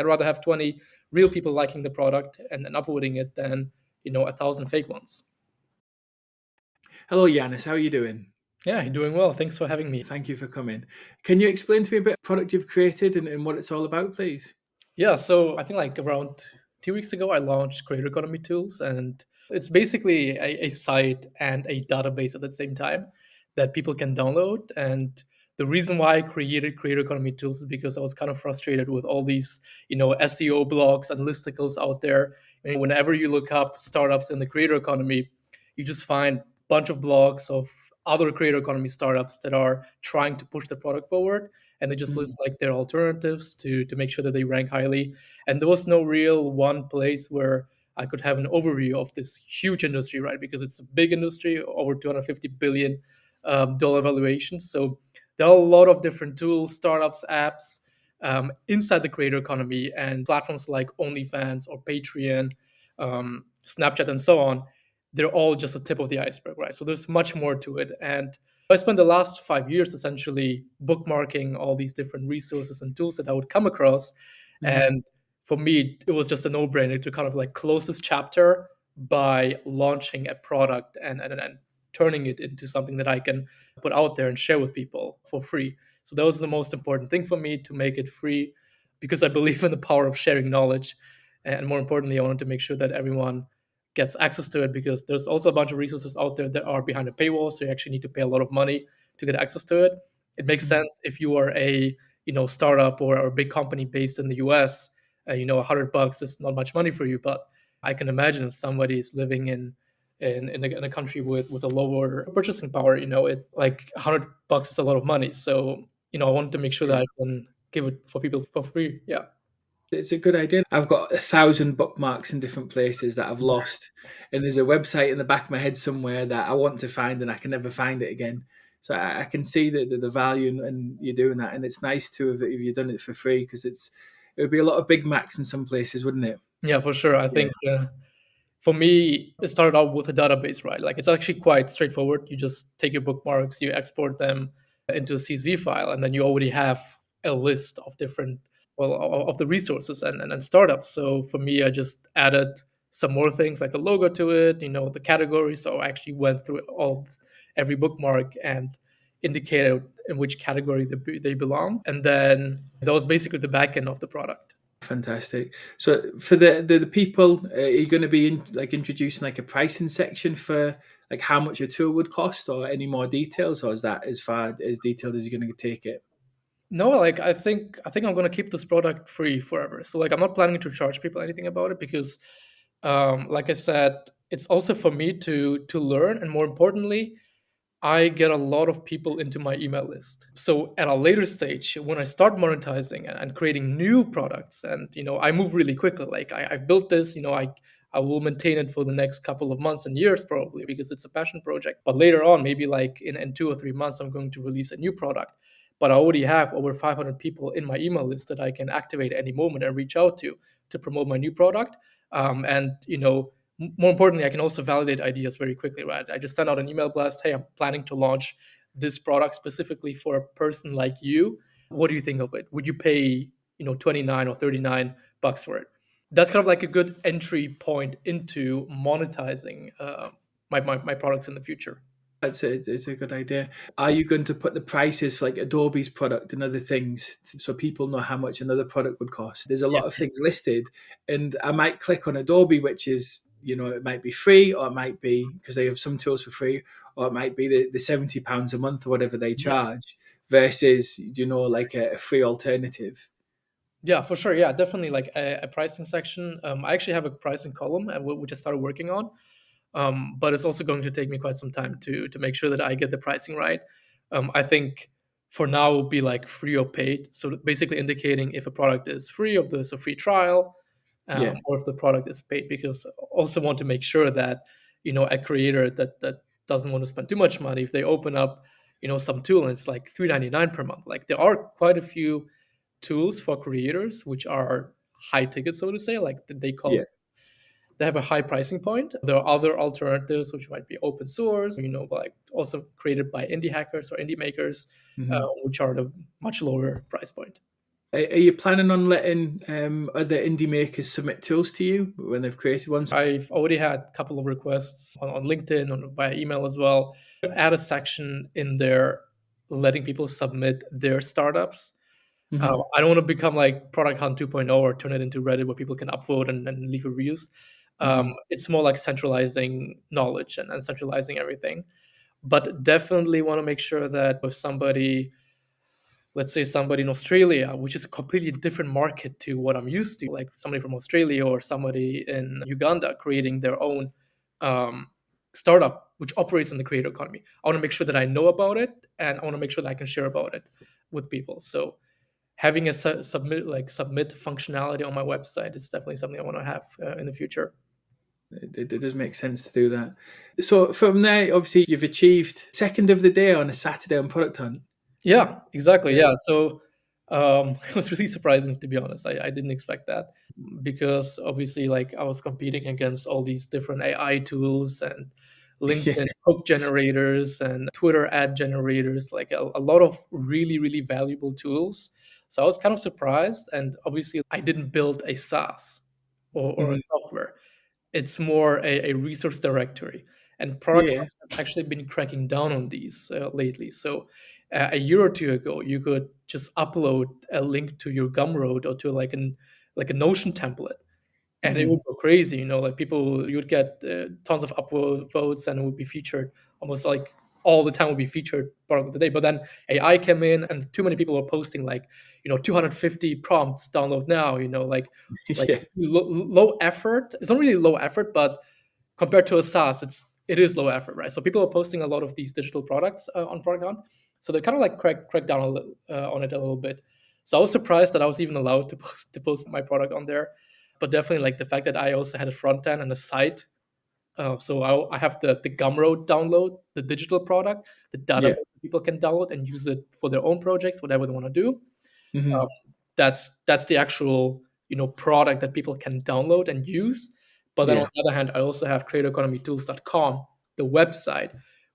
I'd rather have 20 real people liking the product and upvoting it than 1,000 fake ones. Hello, Janis. How are you doing? Yeah, you're doing well. Thanks for having me. Thank you for coming. Can you explain to me a bit of the product you've created and what it's all about, please? Yeah, so I think like around 2 weeks ago, I launched Creator Economy Tools, and it's basically a site and a database at the same time that people can download. And the reason why I created Creator Economy Tools is because I was kind of frustrated with all these, SEO blogs and listicles out there. And whenever you look up startups in the creator economy, you just find a bunch of blogs of other creator economy startups that are trying to push the product forward, and they just Mm, list like their alternatives to make sure that they rank highly. And there was no real one place where I could have an overview of this huge industry, right? Because it's a big industry, over 250 billion dollar valuation. So there are a lot of different tools, startups, apps inside the creator economy, and platforms like OnlyFans or Patreon, Snapchat, and so on. They're all just a tip of the iceberg, right? So there's much more to it. And I spent the last 5 years essentially bookmarking all these different resources and tools that I would come across. mm. And for me, it was just a no brainer to kind of like close this chapter by launching a product and turning it into something that I can put out there and share with people for free. So that was the most important thing for me, to make it free, because I believe in the power of sharing knowledge. And more importantly, I wanted to make sure that everyone gets access to it, because there's also a bunch of resources out there that are behind a paywall, so you actually need to pay a lot of money to get access to it. It makes Mm. sense if you are a startup or a big company based in the US. $100 is not much money for you, but I can imagine if somebody is living in a country with a lower purchasing power, it like $100 is a lot of money. So I wanted to make sure that Yeah. I can give it for people for free. Yeah. It's a good idea. I've got 1,000 bookmarks in different places that I've lost, and there's a website in the back of my head somewhere that I want to find, and I can never find it again. So I can see the value in you doing that, and it's nice to have if you've done it for free because it would be a lot of Big Macs in some places, wouldn't it? Yeah, for sure. I Yeah. think for me, it started out with a database, right? Like it's actually quite straightforward. You just take your bookmarks, you export them into a CSV file, and then you already have a list of different, well, of the resources and startups. So for me, I just added some more things like a logo to it, the category. So I actually went through every bookmark and indicated in which category they belong. And then that was basically the back end of the product. Fantastic. So for the people, are you going to be like introducing like a pricing section for like how much a tour would cost, or any more details, or is that as far as detailed as you're going to take it? No, like I think I'm gonna keep this product free forever. So like I'm not planning to charge people anything about it, because like I said, it's also for me to learn, and more importantly, I get a lot of people into my email list. So at a later stage, when I start monetizing and creating new products, and I move really quickly. Like I've built this, I will maintain it for the next couple of months and years probably, because it's a passion project. But later on, maybe like in 2 or 3 months, I'm going to release a new product. But I already have over 500 people in my email list that I can activate at any moment and reach out to promote my new product. And more importantly, I can also validate ideas very quickly, right? I just send out an email blast. Hey, I'm planning to launch this product specifically for a person like you. What do you think of it? Would you pay, 29 or 39 bucks for it? That's kind of like a good entry point into monetizing my products in the future. It's a good idea. Are you going to put the prices for like Adobe's product and other things so people know how much another product would cost? There's a lot of things listed, and I might click on Adobe, which is, it might be free, or it might be because they have some tools for free, or it might be the £70 a month or whatever they Yeah. charge versus, like a free alternative. Yeah, for sure. Yeah, definitely like a pricing section. I actually have a pricing column, which I started working on. But it's also going to take me quite some time to make sure that I get the pricing right. I think for now it will be like free or paid. So basically indicating if a product is free, if there's a free trial, Yeah, or if the product is paid. Because I also want to make sure that a creator that doesn't want to spend too much money, if they open up some tool and it's like 3.99 per month. Like there are quite a few tools for creators which are high ticket, so to say. Like they yeah. cost, they have a high pricing point. There are other alternatives which might be open source, like also created by indie hackers or indie makers, Mhm. which are the much lower price point. Are you planning on letting other indie makers submit tools to you when they've created ones? I've already had a couple of requests on LinkedIn or via email as well. Add a section in there letting people submit their startups. Hmm. I don't want to become like Product Hunt 2.0 or turn it into Reddit where people can upvote and leave reviews. Hmm. It's more like centralizing knowledge and centralizing everything. But definitely want to make sure that if somebody, let's say somebody in Australia, which is a completely different market to what I'm used to, like somebody from Australia or somebody in Uganda creating their own um, startup which operates in the creator economy. I want to make sure that I know about it and I want to make sure that I can share about it with people. So having a submit functionality on my website is definitely something I want to have in the future. It does make sense to do that. So from there, obviously, you've achieved second of the day on a Saturday on Product Hunt. Yeah, exactly. Yeah. Yeah. So it was really surprising to be honest. I didn't expect that because obviously, like I was competing against all these different AI tools and Yeah. LinkedIn hook generators and Twitter ad generators, like a lot of really, really valuable tools. So I was kind of surprised. And obviously, I didn't build a SaaS or a Hmm. software. It's more a resource directory. And Product Yeah. Hunt has actually been cracking down on these lately. So a year or two ago, you could just upload a link to your Gumroad or to like a Notion template, and it Hmm. would go crazy. Like people, you would get tons of upvote votes, and it would be featured almost like all the time would be featured part of the day. But then AI came in, and too many people were posting like 250 prompts download now. Like Yeah. low effort. It's not really low effort, but compared to a SaaS, it is low effort, right? So people are posting a lot of these digital products on Product Hunt, so they kind of like crack down on it a little bit. So I was surprised that I was even allowed to post my product on there, but definitely like the fact that I also had a front end and a site. So I have the Gumroad download, the digital product, the Yeah. database that people can download and use it for their own projects, whatever they want to do. Um, Hmm. that's the actual product that people can download and use. But then on Yeah. the other hand, I also have creatoreconomytools.com, the website,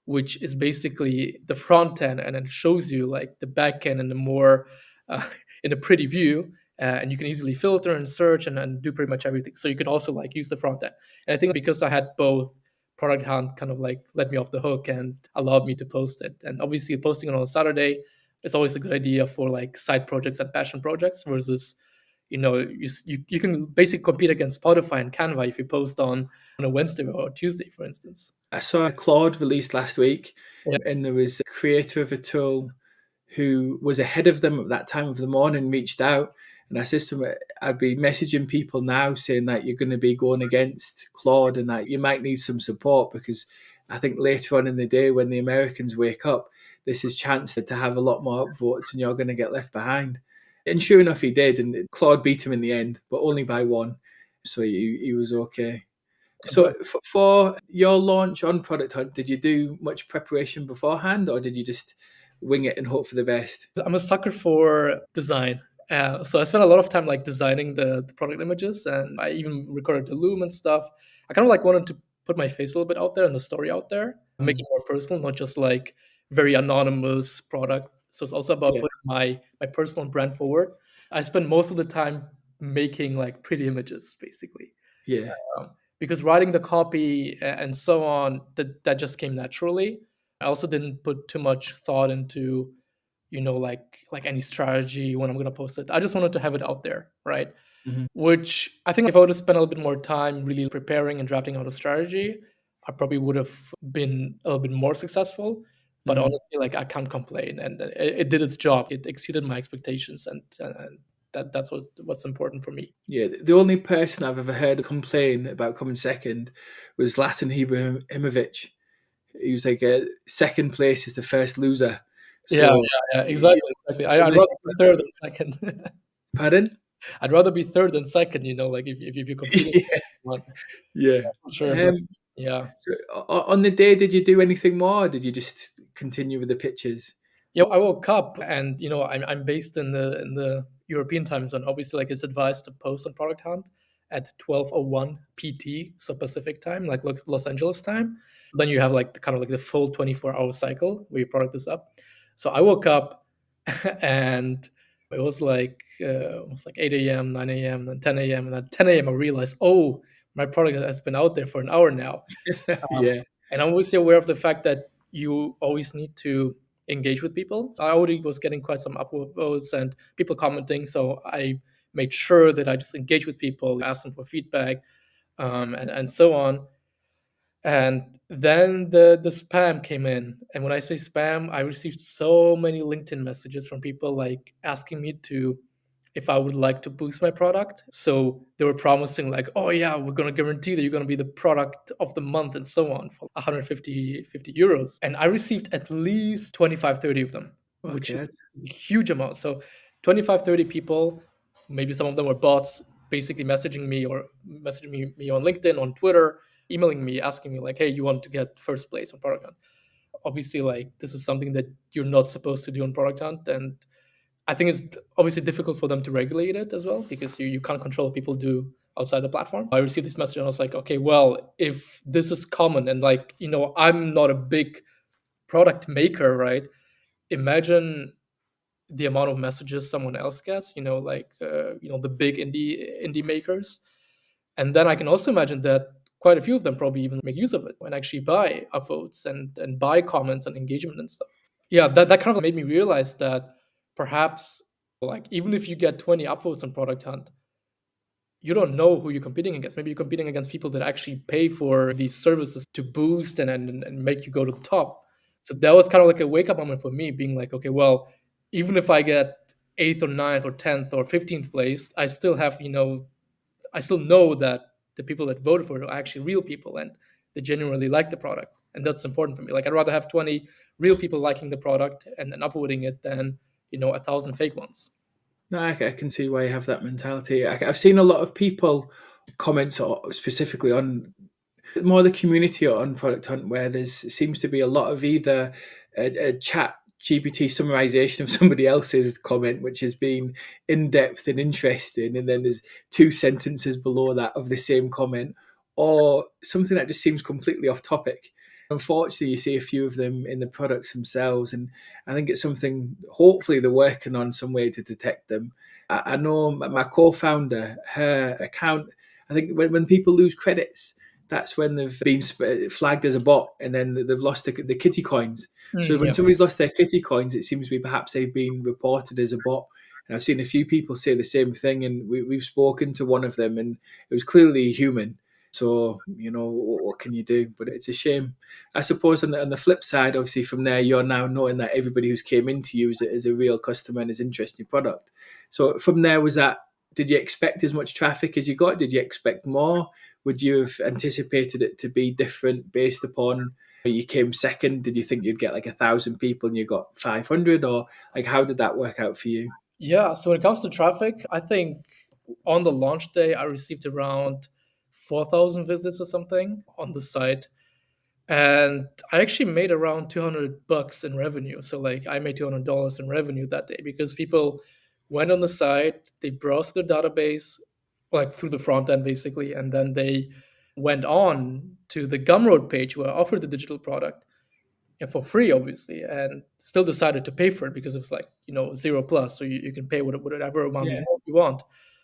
which is basically the front end, and it shows you like the back end and the more uh, in a pretty view. And you can easily filter and search and do pretty much everything. So you can also like use the front end. And I think because I had both, Product Hunt kind of like let me off the hook and allowed me to post it. And obviously posting it on a Saturday, it's always a good idea for like side projects and passion projects versus you can basically compete against Spotify and Canva if you post on a Wednesday or Tuesday, for instance. I saw Claude released last week, Yeah. and there was a creator of a tool who was ahead of them at that time of the morning reached out. And I said to him, I'd be messaging people now saying that you're going to be going against Claude and that you might need some support because I think later on in the day when the Americans wake up, this is chance to have a lot more upvotes and you're going to get left behind. And sure enough, he did. And Claude beat him in the end, but only by one. So he was okay. So But for your launch on Product Hunt, did you do much preparation beforehand or did you just wing it and hope for the best? I'm a sucker for design. So I spent a lot of time like designing the product images, and I even recorded the loom and stuff. I kind of like wanted to put my face a little bit out there and the story out there, make it Mm. more personal, not just like very anonymous product. So it's also about Yeah. putting my personal brand forward. I spend most of the time making like pretty images, basically, Yeah. because writing the copy and so on, that just came naturally. I also didn't put too much thought into like any strategy when I'm gonna post it. I just wanted to have it out there, right? Hmm. Which I think if I would have spent a little bit more time really preparing and drafting out a strategy, I probably would have been a little bit more successful. But Hmm. honestly, like I can't complain, and it did its job. It exceeded my expectations, and that's what's important for me. Yeah. The only person I've ever heard complain about coming second was Latin Ibrahimovic. He was like, second place is the first loser. Yeah, So, yeah, yeah, exactly, exactly. I'd unless rather be third than second. pardon? I'd rather be third than second. Like if you compete Yeah. one, Yeah. for sure. But Um, yeah. so on the day, did you do anything more? Or did you just continue with the pictures? Yeah, I woke up and I'm based in the European time zone. Obviously, like it's advised to post on Product Hunt at 12:01 PT, so Pacific time, like Los Angeles time. Then you have like the kind of like the full 24-hour cycle where your product is up. So I woke up and It was like 8 a.m., 9 a.m., then 10 a.m., and then 10 a.m. I realized, oh, my product has been out there for an hour now. Um, Yeah. and I'm obviously aware of the fact that you always need to engage with people. I already was getting quite some upvotes and people commenting, so I made sure that I just engage with people, ask them for feedback, and so on. And then the spam came in. And when I say spam, I received so many LinkedIn messages from people like asking me to if I would like to boost my product. So they were promising like, oh yeah, we're gonna guarantee that you're gonna be the product of the month and so on for 150 euros. And I received at least 25, 30 of them, which Okay. is a huge amount. So 25, 30 people, maybe some of them were bots, basically messaging me on LinkedIn, on Twitter, emailing me, asking me like, "Hey, you want to get first place on Product Hunt?" Obviously, like this is something that you're not supposed to do on Product Hunt, and I think it's obviously difficult for them to regulate it as well because you can't control what people do outside the platform. I received this message and I was like, okay, well, if this is common and like I'm not a big product maker, right? Imagine the amount of messages someone else gets, the big indie makers. And then I can also imagine that quite a few of them probably even make use of it and actually buy upvotes and buy comments and engagement and stuff. Yeah, that kind of made me realize that perhaps like even if you get 20 upvotes on Product Hunt, you don't know who you're competing against. Maybe you're competing against people that actually pay for these services to boost and make you go to the top. So that was kind of like a wake up moment for me, being like, okay, well, even if I get eighth or ninth or 10th or 15th place, I still know that the people that voted for it are actually real people and they genuinely like the product. And that's important for me. Like I'd rather have 20 real people liking the product and upvoting it than, 1,000 fake ones. No, I can see why you have that mentality. I've seen a lot of people comment specifically on more the community on Product Hunt, where there's seems to be a lot of either a chat GPT summarization of somebody else's comment, which has been in depth and interesting, and then there's two sentences below that of the same comment, or something that just seems completely off topic. Unfortunately, you see a few of them in the products themselves, and I think it's something. Hopefully, they're working on some way to detect them. I know my co-founder, her account. I think when people lose credits, that's when they've been flagged as a bot, and then they've lost the kitty coins. So when Yeah. somebody's lost their kitty coins, it seems to be perhaps they've been reported as a bot. And I've seen a few people say the same thing, and we've spoken to one of them, and it was clearly human. So what can you do? But it's a shame, I suppose. On the flip side, obviously, from there you're now knowing that everybody who's came into you is a real customer and is interested in your product. So from there, was that? Did you expect as much traffic as you got? Did you expect more? Would you have anticipated it to be different based upon you came second? Did you think you'd get like 1,000 people and you got 500, or like how did that work out for you? Yeah. So when it comes to traffic, I think on the launch day, I received around 4,000 visits or something on the site. And I actually made around 200 bucks in revenue. So like I made $200 in revenue that day because people went on the site, they browsed their database like through the front end basically, and then they went on to the Gumroad page where I offered the digital product and for free, obviously, and still decided to pay for it because it's like, zero plus. So you can pay whatever amount Yeah. you want.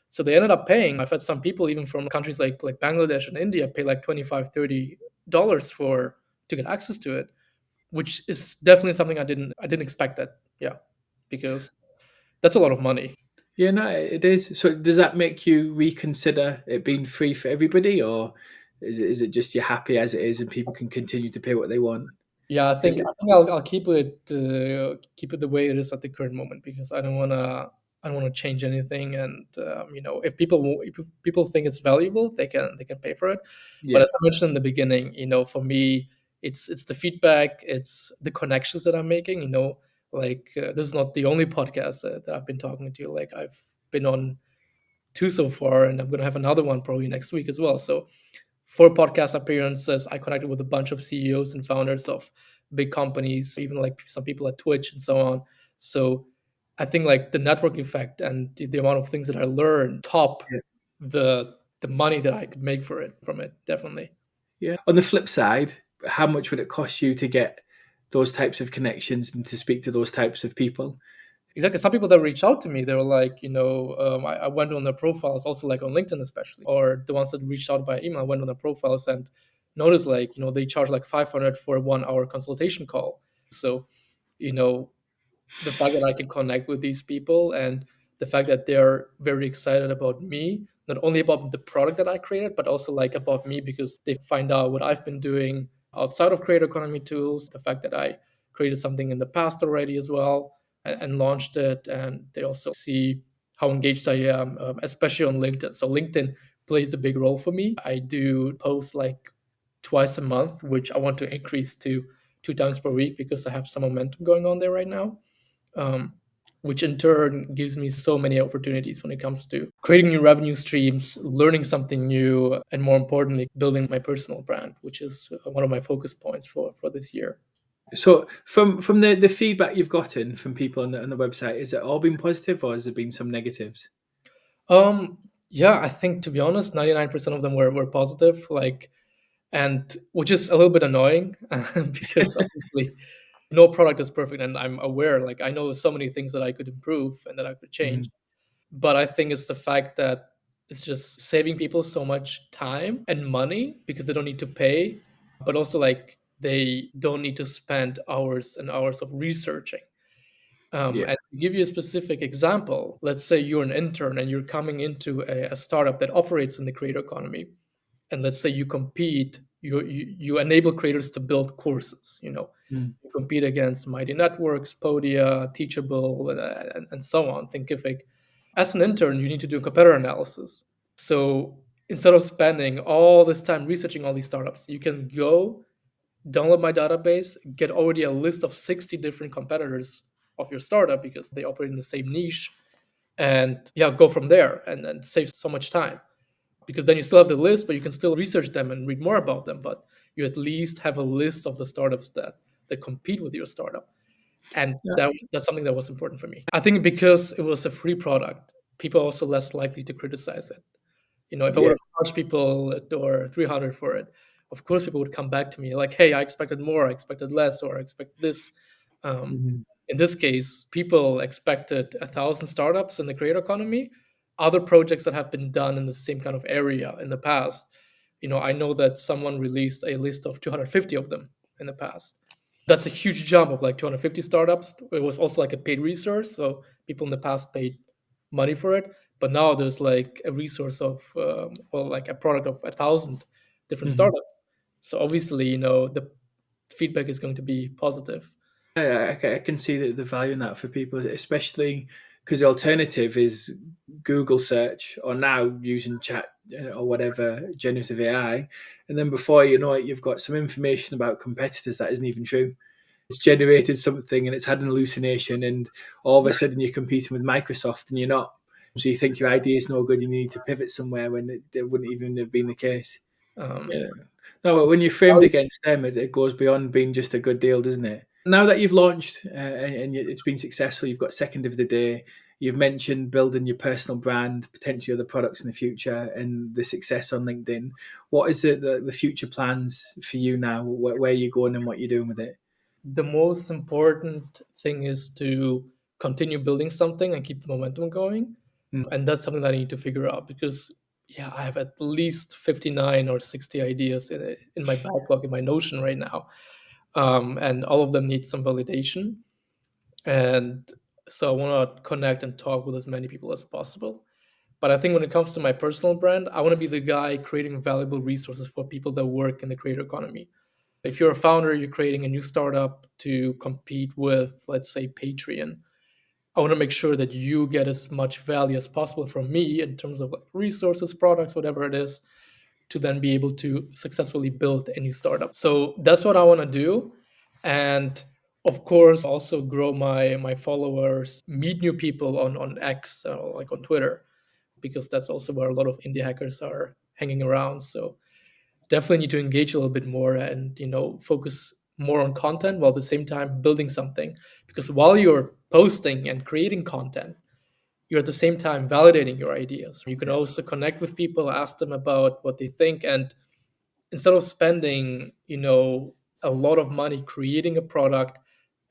So they ended up paying. I've had some people even from countries like Bangladesh and India pay like 25, $30 for to get access to it, which is definitely something I didn't expect that. Yeah. Because that's a lot of money. Yeah, no, it is. So does that make you reconsider it being free for everybody, or is it just you're happy as it is and people can continue to pay what they want? Yeah, I Because think I think I'll keep it the way it is at the current moment because I don't wanna change anything. And if people think it's valuable, they can pay for it. But yeah, as I mentioned in the beginning, for me, it's the feedback, it's the connections that I'm making. Like this is not the only podcast that I've been talking to. Like I've been on two so far, and I'm gonna have another one probably next week as well. So for podcast appearances, I connected with a bunch of CEOs and founders of big companies, even like some people at Twitch and so on. So I think like the network effect and the amount of things that I learned top yeah, the money that I could make for it from it, definitely. yeah. On the flip side, how much would it cost you to get those types of connections and to speak to those types of people? Exactly. Some people that reach out to me, they were like, I went on their profiles, also like on LinkedIn, especially, or the ones that reached out by email, I went on their profiles and noticed like, they charge like 500 for a 1 hour consultation call. So, you know, the fact that I can connect with these people and the fact that they're very excited about me, not only about the product that I created, but also like about me because they find out what I've been doing outside of creator economy tools, the fact that I created something in the past already as well and launched it. And they also see how engaged I am, especially on LinkedIn. So LinkedIn plays a big role for me. I do post like twice a month, which I want to increase to 2 times per week because I have some momentum going on there right now, um, which in turn gives me so many opportunities when it comes to creating new revenue streams, learning something new, and more importantly, building my personal brand, which is one of my focus points for this year. So from the feedback you've gotten from people on the website, is it all been positive or has there been some negatives? Yeah, I think to be honest, 99% of them were positive, like, and which is a little bit annoying because obviously no product is perfect, and I'm aware, like, I know so many things that I could improve and that I could change. Mhm. But I think it's the fact that it's just saving people so much time and money because they don't need to pay, but also like they don't need to spend hours and hours of researching. Yeah. And to give you a specific example, let's say you're an intern and you're coming into a startup that operates in the creator economy, and let's say you compete, you enable creators to build courses. Mm. You compete against Mighty Networks, Podia, Teachable, and so on, Thinkific. As an intern, you need to do competitor analysis. So instead of spending all this time researching all these startups, you can go download my database, get already a list of 60 different competitors of your startup because they operate in the same niche, and yeah, go from there and save so much time because then you still have the list, but you can still research them and read more about them. But you at least have a list of the startups that compete with your startup, and Yeah. that's something that was important for me. I think because it was a free product, people are also less likely to criticize it. If I would Yeah. have charged people or 300 for it, of course people would come back to me like, "Hey, I expected more, I expected less, or I expect this." Um, Mhm. in this case, people expected 1,000 startups in the creator economy, other projects that have been done in the same kind of area in the past. I know that someone released a list of 250 of them in the past. That's a huge jump of like 250 startups. It was also like a paid resource, so people in the past paid money for it. But now there's like a resource of, well, like a product of 1,000 different Mhm. startups. So obviously, the feedback is going to be positive. I can see the value in that for people, especially because the alternative is Google search or now using chat or whatever generative AI, and then before you know it, you've got some information about competitors that isn't even true. It's generated something and it's had an hallucination, and all of a sudden you're competing with Microsoft and you're not. So you think your idea is no good, and you need to pivot somewhere when it wouldn't even have been the case. Um, Yeah. No, but when you're framed against them, it goes beyond being just a good deal, doesn't it? Now that you've launched and it's been successful, you've got second of the day. You've mentioned building your personal brand, potentially other products in the future, and the success on LinkedIn. What is the future plans for you now? Where are you going and what you're doing with it? the most important thing is to continue building something and keep the momentum going. Mm. And that's something that I need to figure out because, yeah, I have at least 59 or 60 ideas in my backlog in my Notion right now. And all of them need some validation. And so I want to connect and talk with as many people as possible. But I think when it comes to my personal brand, I want to be the guy creating valuable resources for people that work in the creator economy. If you're a founder, you're creating a new startup to compete with, let's say, Patreon. I want to make sure that you get as much value as possible from me in terms of like resources, products, whatever it is, to then be able to successfully build a new startup. So that's what I want to do. And of course, also grow my followers, meet new people on X, like on Twitter, because that's also where a lot of indie hackers are hanging around. So definitely need to engage a little bit more and focus more on content while at the same time building something, because while you're posting and creating content, you're at the same time validating your ideas. You can Yeah. also connect with people, ask them about what they think, and instead of spending a lot of money creating a product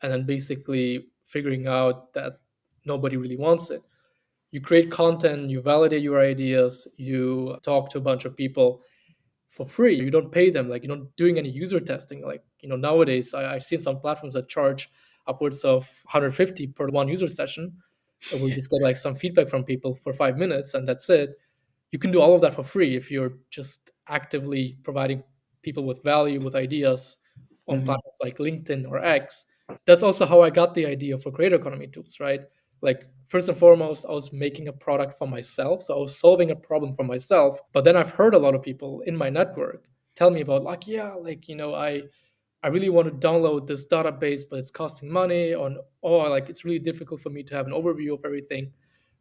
and then basically figuring out that nobody really wants it. You create content, you validate your ideas, you talk to a bunch of people for free. You don't pay them, like you're not doing any user testing. Like, nowadays I've seen some platforms that charge upwards of 150 per one user session. And we'll Yeah. just get like some feedback from people for 5 minutes and that's it. You can do all of that for free if you're just actively providing people with value, with ideas on Mhm. platforms like LinkedIn or X. That's also how I got the idea for creator economy tools, right? Like, first and foremost, I was making a product for myself. So I was solving a problem for myself. But then I've heard a lot of people in my network tell me about, like, yeah, like, I really want to download this database, but it's costing money. Like, it's really difficult for me to have an overview of everything.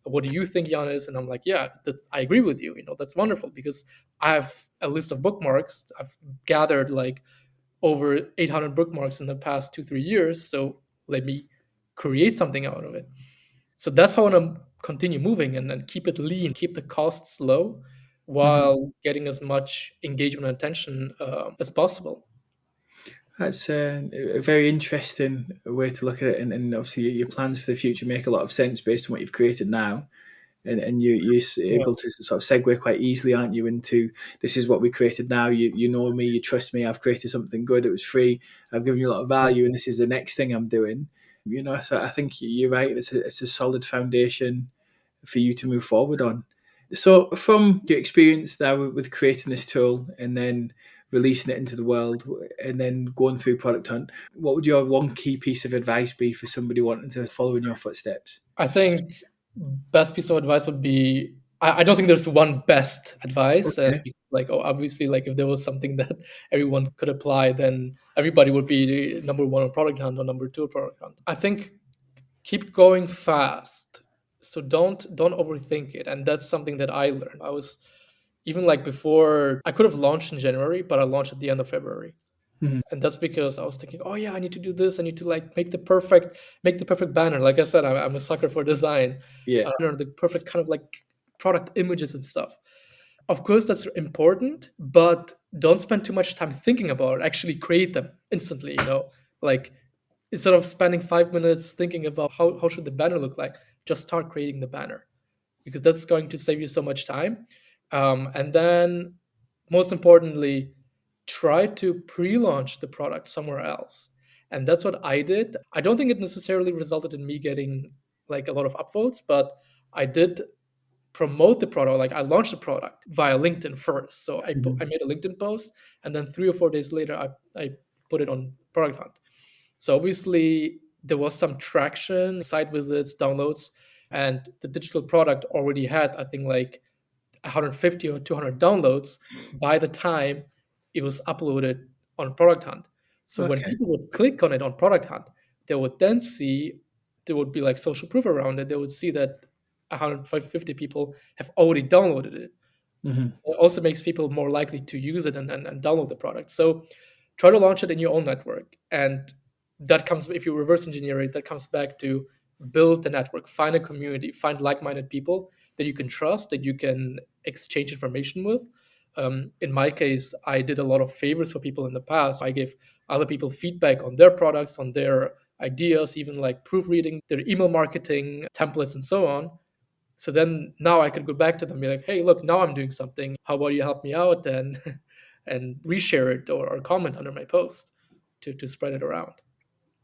What do you think, Janis? And I'm like, yeah, I agree with you. That's wonderful because I have a list of bookmarks. I've gathered like over 800 bookmarks in the past 2 3 years. So let me create something out of it. So that's how I want to continue moving and then keep it lean, keep the costs low, Mhm. while getting as much engagement and attention as possible. That's a very interesting way to look at it, and obviously your plans for the future make a lot of sense based on what you've created now, and you're Yeah. able to sort of segue quite easily, aren't you, into this is what we created now. You know me, you trust me. I've created something good. It was free. I've given you a lot of value, and this is the next thing I'm doing. So I think you're right. It's a solid foundation for you to move forward on. So, from your experience now with creating this tool and then releasing it into the world and then going through Product Hunt, what would your one key piece of advice be for somebody wanting to follow in your footsteps? I think best piece of advice would be, I don't think there's one best advice. Okay. Like, oh, obviously, like if there was something that everyone could apply, then everybody would be number one on product hunt or number two on product hunt. I think keep going fast. So don't overthink it. And that's something that I learned. I was even like before I could have launched in January, but I launched at the end of February. Mhm. And that's because I was thinking, oh yeah, I need to do this. I need to like make the perfect banner. Like I said, I'm a sucker for design. Yeah. The perfect kind of like product images and stuff. Of course, that's important, but don't spend too much time thinking about it. Actually, create them instantly. Like instead of spending 5 minutes thinking about how should the banner look like, just start creating the banner because that's going to save you so much time. And then, most importantly, try to pre-launch the product somewhere else. And that's what I did. I don't think it necessarily resulted in me getting like a lot of upvotes, but I did promote the product. Like I launched the product via LinkedIn first. So I Mhm. made a LinkedIn post, and then 3 or 4 days later, I put it on Product Hunt. So obviously there was some traction, site visits, downloads, and the digital product already had, I think, like 150 or 200 downloads by the time it was uploaded on Product Hunt. So when Okay. people would click on it on Product Hunt, they would then see there would be like social proof around it. They would see that 150 people have already downloaded it. Mhm. It also makes people more likely to use it and download the product. So try to launch it in your own network. And that comes, if you reverse engineer it, that comes back to build the network, find a community, find like minded people that you can trust, that you can exchange information with. In my case, I did a lot of favors for people in the past. I gave other people feedback on their products, on their ideas, even like proofreading, their email marketing templates, and so on. So then now I could go back to them and be like, hey, look, now I'm doing something. How about you help me out and and reshare it or comment under my post to spread it around.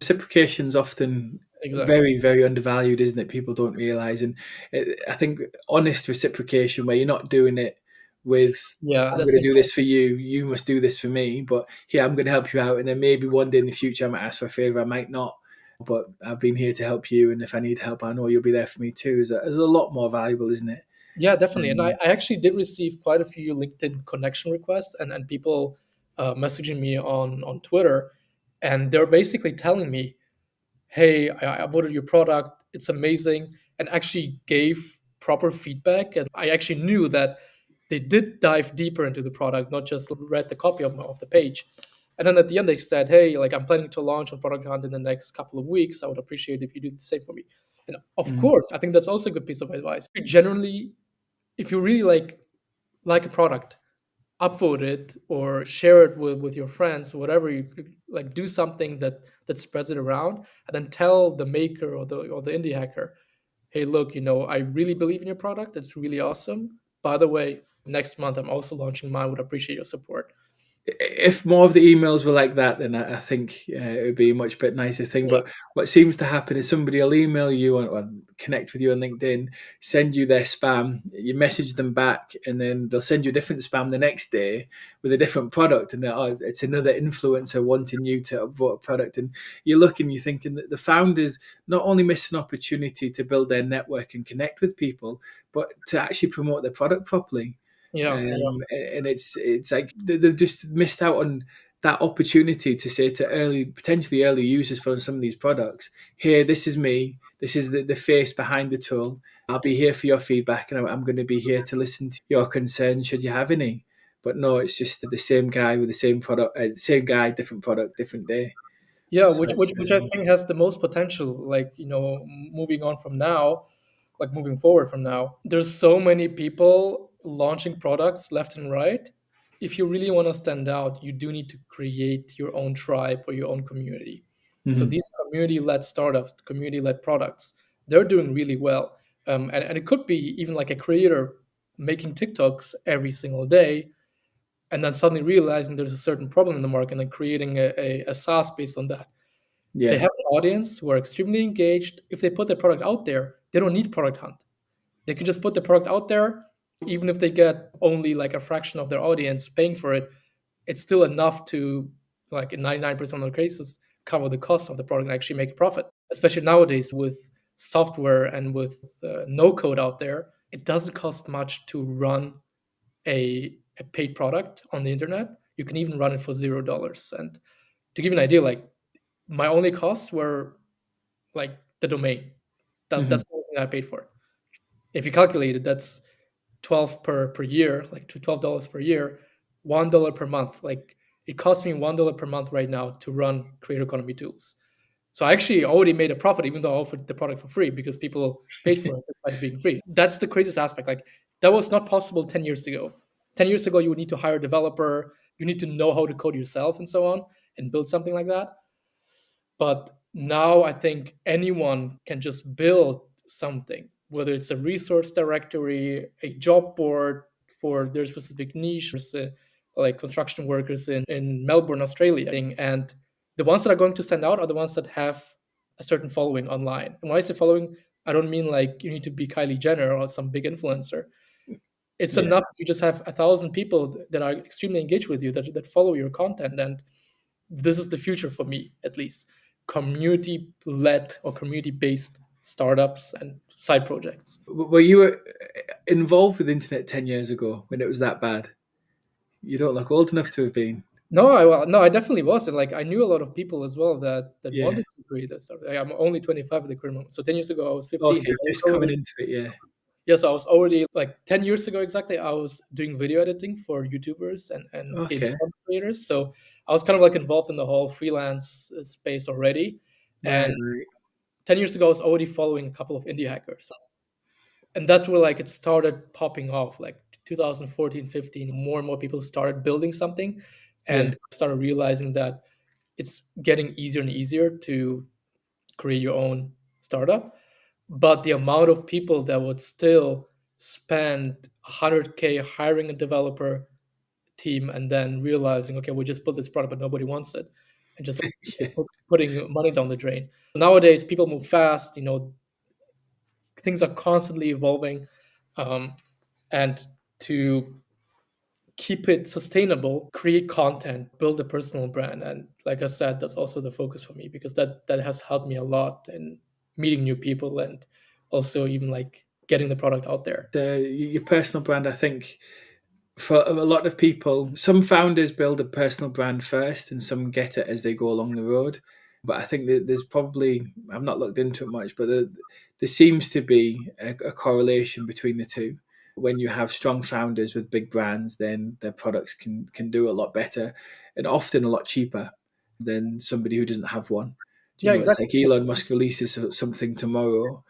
Reciprocation's often Exactly. very, very undervalued, isn't it? People don't realize, and I think honest reciprocation, where you're not doing it with Yeah, "I'm that's going to do this important. for you, you must do this for me," but here I'm going to help you out, and then maybe one day in the future I might ask for a favor, I might not, but I've been here to help you, and if I need help, I know you'll be there for me too. Is a lot more valuable, isn't it? Yeah, definitely. And I, Um, I actually did receive quite a few LinkedIn connection requests and people messaging me on Twitter. And they're basically telling me, hey, I voted your product, it's amazing, and actually gave proper feedback. And I actually knew that they did dive deeper into the product, not just read the copy of the page. And then at the end, they said, hey, like I'm planning to launch on Product Hunt in the next couple of weeks. I would appreciate if you do the same for me. And of mhm, course, I think that's also a good piece of advice. Generally, if you really like a product, upvote it or share it with your friends, whatever. You could like do something that spreads it around, and then tell the maker or the indie hacker, hey, look, I really believe in your product. It's really awesome. By the way, next month I'm also launching mine. Would appreciate your support. If more of the emails were like that, then I think it would be a much bit nicer thing. Yeah, But what seems to happen is somebody will email you or connect with you on LinkedIn, send you their spam, you message them back, and then they'll send you a different spam the next day with a different product, and it's another influencer wanting you to upvote a product, and you're looking, you're thinking that the founders not only miss an opportunity to build their network and connect with people, but to actually promote their product properly. yeah, yeah, And it's like they've just missed out on that opportunity to say to potentially early users for some of these products, "Here, this is me. This is the face behind the tool. I'll be here for your feedback, and I'm going to be here to listen to your concerns should you have any." But no, it's just the same guy with the same product, same guy, different product, different day. yeah. So Which I think has the most potential. Like, moving on from now, like moving forward from now, there's so many people launching products left and right. If you really want to stand out, you do need to create your own tribe or your own community. So mhm. these community-led startups, community-led products, they're doing really well. And it could be even like a creator making TikToks every single day and then suddenly realizing there's a certain problem in the market and then creating a SaaS based on that. They Yeah, have an audience who are extremely engaged. If they put their product out there, they don't need product hunt. They can just put the product out there, even if they get only like a fraction of their audience paying for it, it's still enough to, like in 99% of the cases, cover the cost of the product and actually make a profit. Especially nowadays with software and with no code out there, it doesn't cost much to run a paid product on the internet. You can even run it for $0. And to give you an idea, like my only costs were like the domain. mhm. That's the only thing I paid for. If you calculate it, that's 12 per year, like to $12 per year, $1 per month. Like it costs me $1 per month right now to run creator economy tools. So I actually already made a profit, even though I offered the product for free because people paid for it despite it being free. That's the craziest aspect. Like that was not possible 10 years ago. 10 years ago, you would need to hire a developer, you need to know how to code yourself and so on and build something like that. But now I think anyone can just build something, whether it's a resource directory, a job board for their specific niche, like construction workers in Melbourne, Australia. And the ones that are going to stand out are the ones that have a certain following online. And when I say following, I don't mean like you need to be Kylie Jenner or some big influencer. It's Yeah. enough if you just have 1,000 people that are extremely engaged with you, that follow your content. And this is the future for me, at least. Community led or community based startups and side projects. Were you involved with the internet 10 years ago when it was that bad? You don't look old enough to have been. No, I definitely was, and like I knew a lot of people as well that Yeah. wanted to create this stuff. I'm only 25 at the current moment, so 10 years ago I was 15. Okay, I was just coming already into it. Yeah. Yes, I was already like 10 years ago exactly. I was doing video editing for YouTubers and gaming Okay. content creators, so I was kind of like involved in the whole freelance space already. And Right. Right. 10 years ago, I was already following a couple of indie hackers, and that's where like it started popping off, like 2014, 15. More and more people started building something Yeah. and started realizing that it's getting easier and easier to create your own startup, but the amount of people that would still spend 100K hiring a developer team and then realizing, okay, we just built this product but nobody wants it, and just Yeah. putting money down the drain. Nowadays people move fast, things are constantly evolving, um, and to keep it sustainable, create content, build a personal brand. And like I said, that's also the focus for me because that has helped me a lot in meeting new people and also even like getting the product out there. Your personal brand, I think, for a lot of people, some founders build a personal brand first, and some get it as they go along the road. But I think that there's probably, I've not looked into it much, but there seems to be a correlation between the two. When you have strong founders with big brands, then their products can do a lot better and often a lot cheaper than somebody who doesn't have one. Do you Yeah, know, it's exactly. like Elon Musk releases something tomorrow,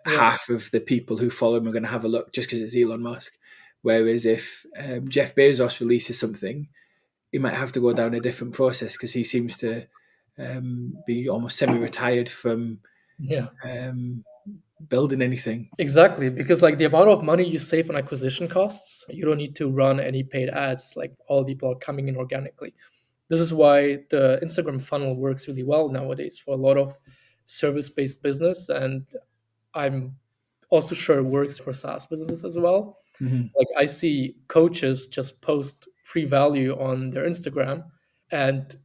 Yeah, half of the people who follow him are going to have a look just because it's Elon Musk. Whereas if Jeff Bezos releases something, he might have to go down a different process because he seems to be almost semi-retired from yeah, um, building anything. Exactly, because like the amount of money you save on acquisition costs, you don't need to run any paid ads. Like all people are coming in organically. This is why the Instagram funnel works really well nowadays for a lot of service-based business, and I'm also sure it works for SaaS businesses as well. Mhm. Like I see coaches just post free value on their Instagram, and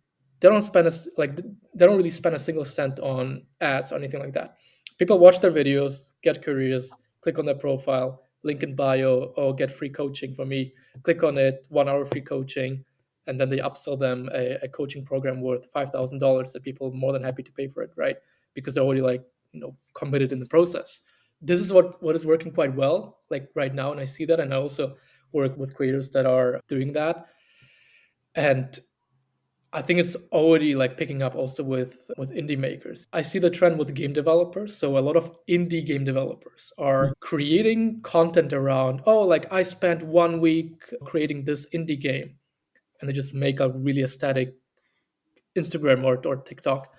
they don't spend they don't really spend a single cent on ads or anything like that. People watch their videos, get curious, click on their profile, link in bio, or get free coaching from me. Click on it, 1 hour free coaching, and then they upsell them a coaching program worth $5,000 that people are more than happy to pay for it, right? Because they're already like committed in the process. This is what is working quite well like right now, and I see that, and I also work with creators that are doing that, and I think it's already like picking up also with indie makers. I see the trend with game developers. So a lot of indie game developers are creating content around, oh, like I spent 1 week creating this indie game, and they just make a really aesthetic Instagram or TikTok,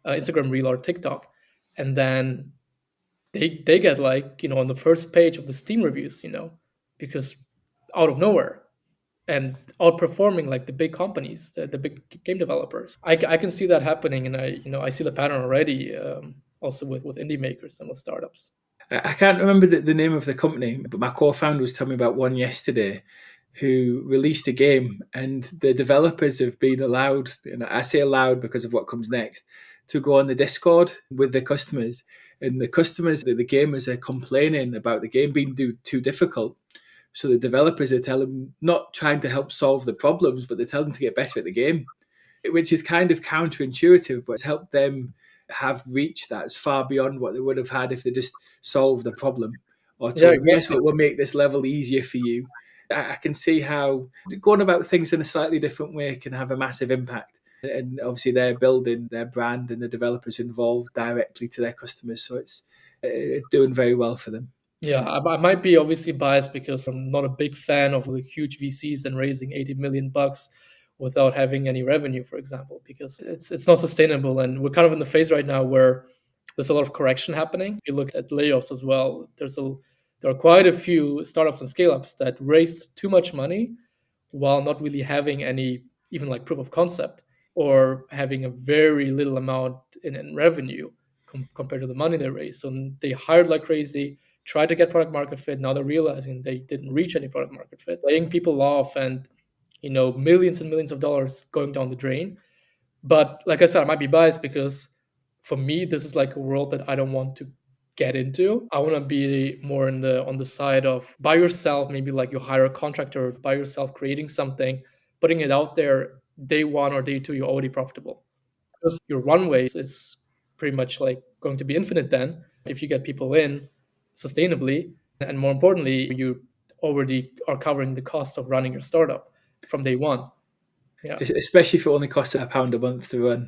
Instagram reel or TikTok, and then they get like on the first page of the Steam reviews, because out of nowhere and outperforming like the big companies, the big game developers. I can see that happening, and I see the pattern already. Also with indie makers and with startups. I can't remember the name of the company, but my co-founder was telling me about one yesterday who released a game, and the developers have been allowed, and I say allowed because of what comes next, to go on the Discord with the customers. And the customers, the gamers are complaining about the game being too difficult. So the developers are telling, not trying to help solve the problems, but they're telling them to get better at the game, which is kind of counterintuitive, but it's helped them have reach that's far beyond what they would have had if they just solved the problem or Yeah, told them, yes, exactly. we'll make this level easier for you. I can see how going about things in a slightly different way can have a massive impact. And obviously, they're building their brand and the developers involved directly to their customers. So it's doing very well for them. Yeah, I might be obviously biased because I'm not a big fan of the huge VCs and raising 80 million bucks without having any revenue, for example, because it's not sustainable. And we're kind of in the phase right now where there's a lot of correction happening. If you look at layoffs as well, there are quite a few startups and scale ups that raised too much money while not really having any even like proof of concept or having a very little amount in revenue compared to the money they raised. So they hired like crazy, tried to get product market fit. Now they're realizing they didn't reach any product market fit, laying people off, and millions and millions of dollars going down the drain. But like I said, I might be biased because for me, this is like a world that I don't want to get into. I want to be more in the on the side of by yourself, maybe like you hire a contractor by yourself, creating something, putting it out there day one or day two, you're already profitable. Because your runway is pretty much like going to be infinite then if you get people in sustainably. And more importantly, you already are covering the cost of running your startup from day one. Yeah. Especially if it only costs £1 a month to run.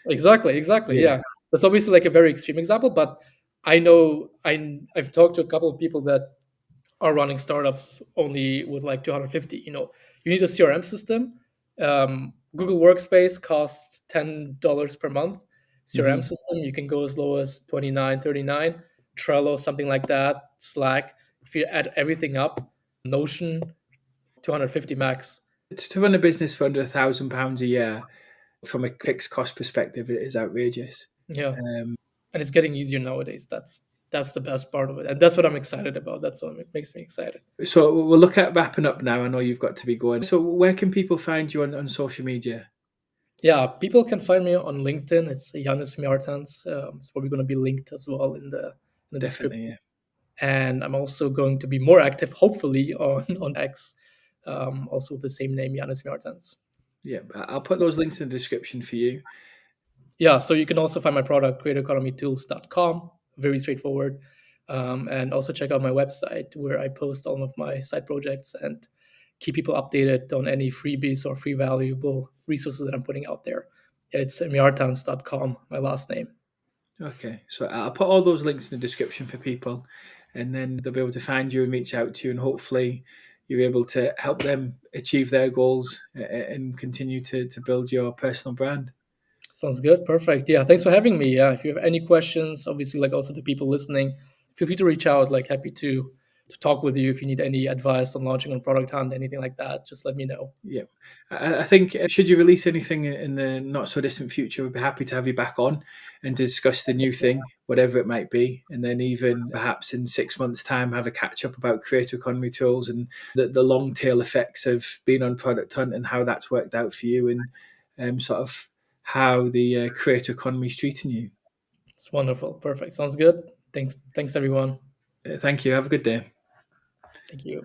Exactly, exactly. Yeah. Yeah. That's obviously like a very extreme example, but I know I've talked to a couple of people that are running startups only with like 250. You need a CRM system. Google Workspace costs $10 per month. CRM Hmm. system, you can go as low as 29, 39. Trello, something like that. Slack. If you add everything up, Notion, 250 max. To run a business for under £1,000 a year from a fixed cost perspective, it is outrageous. Yeah. Um, And it's getting easier nowadays. That's the best part of it, and that's what I'm excited about. That's what makes me excited. so we'll look at wrapping up now. I know you've got to be going. So where can people find you on social media? Yeah, people can find me on LinkedIn. It's Janis Mjartans. It's probably going to be linked as well in the description. Definitely, yeah. And I'm also going to be more active, hopefully, on X, also with the same name, Janis Mjartans. Yeah, I'll put those links in the description for you. Yeah, so you can also find my product, creatoreconomytools.com. Very straightforward. And also check out my website where I post all of my side projects and keep people updated on any freebies or free valuable resources that I'm putting out there. It's mjartans.com, my last name. Okay, so I'll put all those links in the description for people, and then they'll be able to find you and reach out to you, and hopefully you're able to help them achieve their goals and continue to build your personal brand. Sounds good. Perfect. Yeah. Thanks for having me. Yeah. If you have any questions, obviously, like also the people listening, feel free to reach out. Like, happy to talk with you if you need any advice on launching on Product Hunt, anything like that. Just let me know. Yeah. I think should you release anything in the not so distant future, we'd be happy to have you back on and discuss the new thing, whatever it might be. And then even perhaps in 6 months' time, have a catch up about creator economy tools and the long tail effects of being on Product Hunt and how that's worked out for you, and sort of how the creator economy is treating you. It's wonderful. Perfect. Sounds good. Thanks everyone. Thank you. Have a good day. Thank you.